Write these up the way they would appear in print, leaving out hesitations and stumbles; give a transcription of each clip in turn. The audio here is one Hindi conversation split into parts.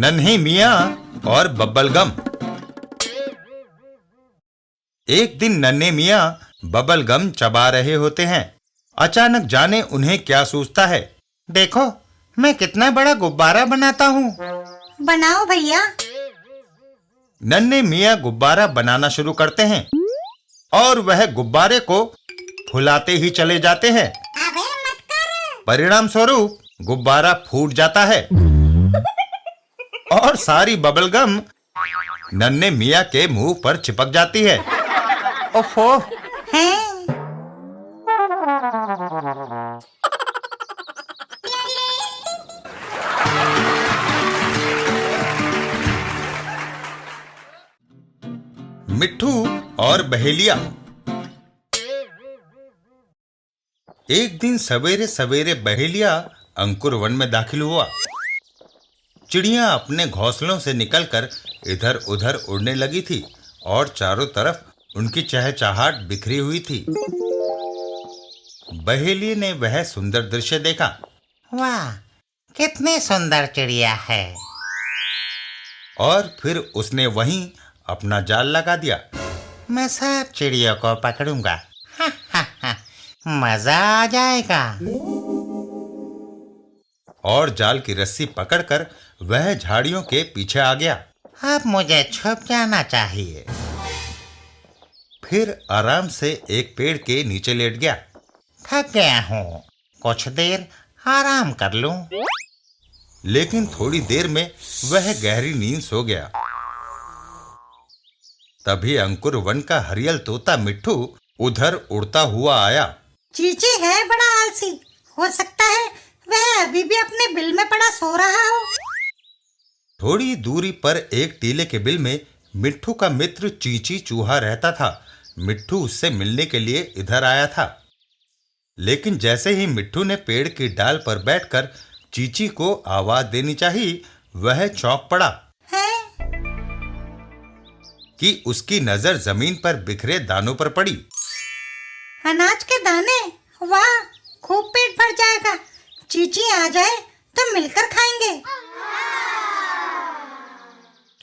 नन्हे मियां और बब्बल गम। एक दिन नन्हे मियां बब्बल गम चबा रहे होते हैं। अचानक जाने उन्हें क्या सूझता है। देखो, मैं कितना बड़ा गुब्बारा बनाता हूँ। बनाओ भैया। नन्हे मियां गुब्बारा बनाना शुरू करते हैं और वह गुब्बारे को फुलाते ही चले जाते हैं। अबे मत कर। परिणाम स्वरूप गुब्बारा फूट जाता है और सारी बबल गम नन्हे मियां के मुंह पर चिपक जाती है। ओफो! हैं? मिट्ठू और बहेलिया। एक दिन सवेरे सवेरे बहेलिया अंकुर वन में दाखिल हुआ। चिड़ियां अपने घोंसलों से निकलकर इधर उधर उड़ने लगी थी और चारों तरफ उनकी चहचहाट बिखरी हुई थी। बहेलिया ने वह सुंदर दृश्य देखा। वाह, कितनी सुंदर चिड़िया है। और फिर उसने वहीं अपना जाल लगा दिया। मैं सब चिड़ियों को पकड़ूंगा। हा, हा, हा, मजा आ जाएगा। और जाल की रस्सी पकड़कर वह झाड़ियों के पीछे आ गया। अब मुझे छुप जाना चाहिए। फिर आराम से एक पेड़ के नीचे लेट गया। थक गया हूँ, कुछ देर आराम कर लूं। लेकिन थोड़ी देर में वह गहरी नींद सो गया। तभी अंकुर वन का हरियल तोता मिट्ठू उधर उड़ता हुआ आया। चीची है बड़ा आलसी। हो सकता है वह अभी भी अपने बिल में पड़ा सो रहा हो। थोड़ी दूरी पर एक टीले के बिल में मिट्ठू का मित्र चींची चूहा रहता था। मिट्ठू उससे मिलने के लिए इधर आया था। लेकिन जैसे ही मिट्ठू ने पेड़ की डाल पर बैठकर चींची को आवाज देनी चाहिए, वह चौंक पड़ा कि उसकी नजर जमीन पर बिखरे दानों पर पड़ी। अनाज के दाने? वाह, खूब पेट भर जाएगा। चीची आ जाए तो मिलकर खाएंगे।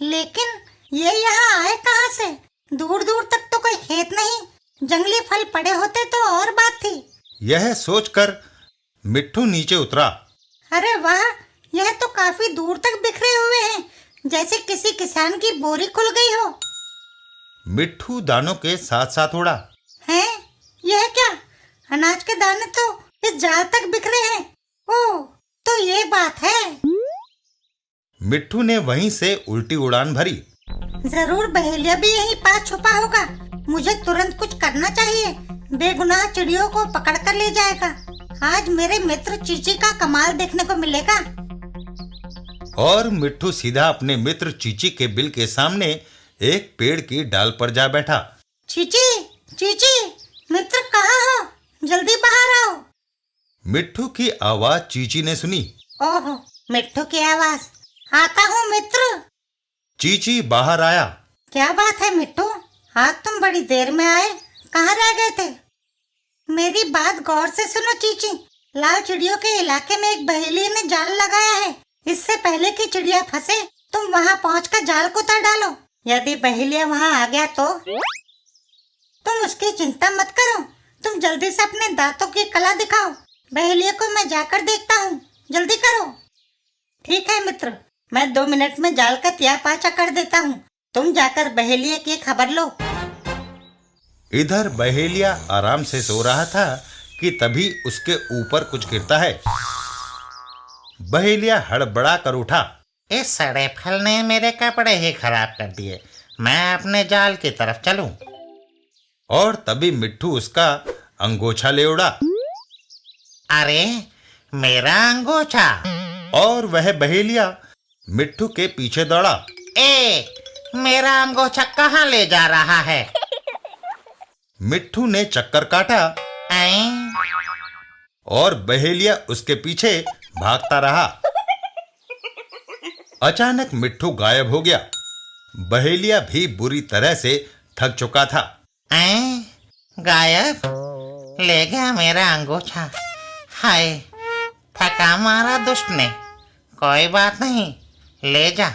लेकिन ये यहाँ आए कहाँ से? दूर दूर तक तो कोई खेत नहीं। जंगली फल पड़े होते तो और बात थी। यह सोचकर मिट्ठू नीचे उतरा। अरे वाह, यह तो काफी दूर तक बिखरे हुए हैं, जैसे किसी किसान की बोरी खुल गई हो। मिट्ठू दानों के साथ साथ उड़ा। हैं? यह क्या? अनाज के दाने तो इस जाल तक बिखरे हैं। ओह, तो ये बात है। मिट्ठू ने वहीं से उल्टी उड़ान भरी। जरूर बहेलिया भी यहीं पास छुपा होगा। मुझे तुरंत कुछ करना चाहिए। बेगुनाह चिड़ियों को पकड़ कर ले जाएगा। आज मेरे मित्र चीची का कमाल देखने को मिलेगा। और मिट्ठू सीधा अपने मित्र चीची के बिल के सामने एक पेड़ की डाल पर जा बैठा। चीची, चीची, मित्र कहाँ हो? जल्दी बाहर आओ। मिट्ठू की आवाज चीची ने सुनी। ओहो, मिट्ठू की आवाज। आता हूँ मित्र। चीची बाहर आया। क्या बात है मिट्ठू, आज तुम बड़ी देर में आए। कहाँ रह गए थे? मेरी बात गौर से सुनो चीची। लाल चिड़ियों के इलाके में एक बहेलिया ने जाल लगाया है। इससे पहले कि चिड़िया फंसे, तुम वहाँ पहुँचकर जाल को उतार डालो। यदि बहेलिया वहाँ आ गया तो तुम उसकी चिंता मत करो। तुम जल्दी से अपने दांतों की कला दिखाओ। बहेलिया को मैं जाकर देखता हूँ। जल्दी करो। ठीक है मित्र, मैं 2 मिनट में जाल का तिया पाचा कर देता हूँ। तुम जाकर बहेलिया की खबर लो। इधर बहेलिया आराम से सो रहा था कि तभी उसके ऊपर कुछ गिरता है। बहेलिया हड़बड़ा कर उठा। इस सड़े फल ने मेरे कपड़े ही खराब कर दिए। मैं अपने जाल की तरफ चलूं। और तभी मिट्ठू उसका अंगोछा ले उड़ा। अरे, मेरा अंगोछा! और वह बहेलिया मिट्ठू के पीछे दौड़ा। मेरा अंगोछा कहाँ ले जा रहा है? मिट्ठू ने चक्कर काटा और बहेलिया उसके पीछे भागता रहा। अचानक मिट्ठू गायब हो गया। बहेलिया भी बुरी तरह से थक चुका था। गायब? ले गया मेरा अंगोछा। हाय, थका मारा दुष्ट ने। कोई बात नहीं, ले जा,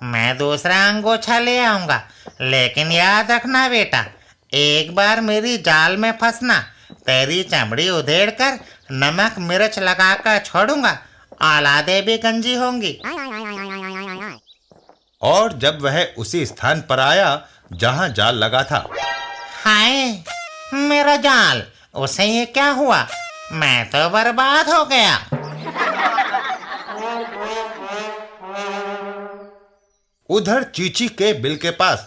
मैं दूसरा अंगोछा ले आऊंगा, लेकिन याद रखना बेटा, एक बार मेरी जाल में फंसना, तेरी चमड़ी उधेड़ कर नमक मिर्च लगाकर छोड़ूंगा, औलादे भी गंजी होंगी। और जब वह उसी स्थान पर आया जहां जाल लगा था। हाय, मेरा जाल, उसे ये क्या हुआ? मैं तो बर्बाद हो गया। उधर चीची के बिल के पास।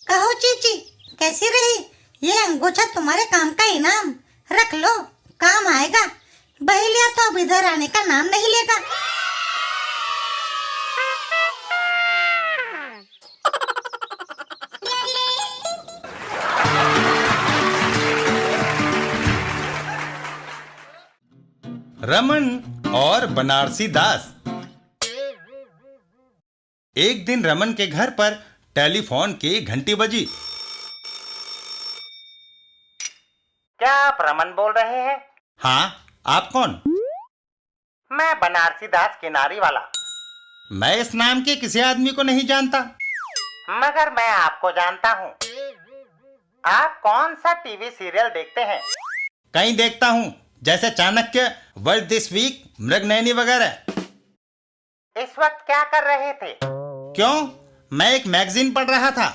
कहो चीची, कैसी रही? ये अंगोछा तुम्हारे काम का इनाम, रख लो, काम आएगा। बहेलिया तो अब इधर आने का नाम नहीं लेगा। रमन और बनारसी दास। एक दिन रमन के घर पर टेलीफोन की घंटी बजी। क्या आप रमन बोल रहे हैं? हाँ, आप कौन? मैं बनारसी दास किनारी वाला। मैं इस नाम के किसी आदमी को नहीं जानता। मगर मैं आपको जानता हूँ। आप कौन सा टीवी सीरियल देखते हैं? कहीं देखता हूँ, जैसे Chanakya, World This Week, Mriganayani वगैरह। इस वक्त क्या कर रहे थे? क्यों? मैं एक मैगजीन पढ़ रहा था।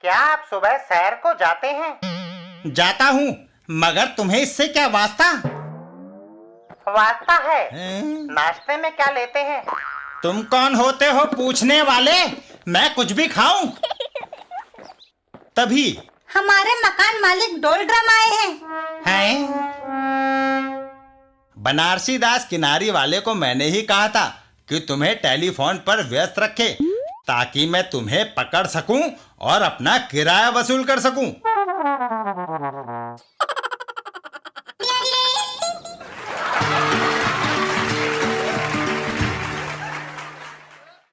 क्या आप सुबह सैर को जाते हैं? जाता हूँ, मगर तुम्हें इससे क्या वास्ता? वास्ता है। हैं? नाश्ते में क्या लेते हैं? तुम कौन होते हो पूछने वाले? मैं कुछ भी खाऊं? तभी हमारे मकान मालिक डोलड्रम आए हैं। हैं? बनारसी दास किनारी वाले को मैंने ही कहा था कि तुम्हें टेलीफोन पर व्यस्त रखे, ताकि मैं तुम्हें पकड़ सकूं और अपना किराया वसूल कर सकूं।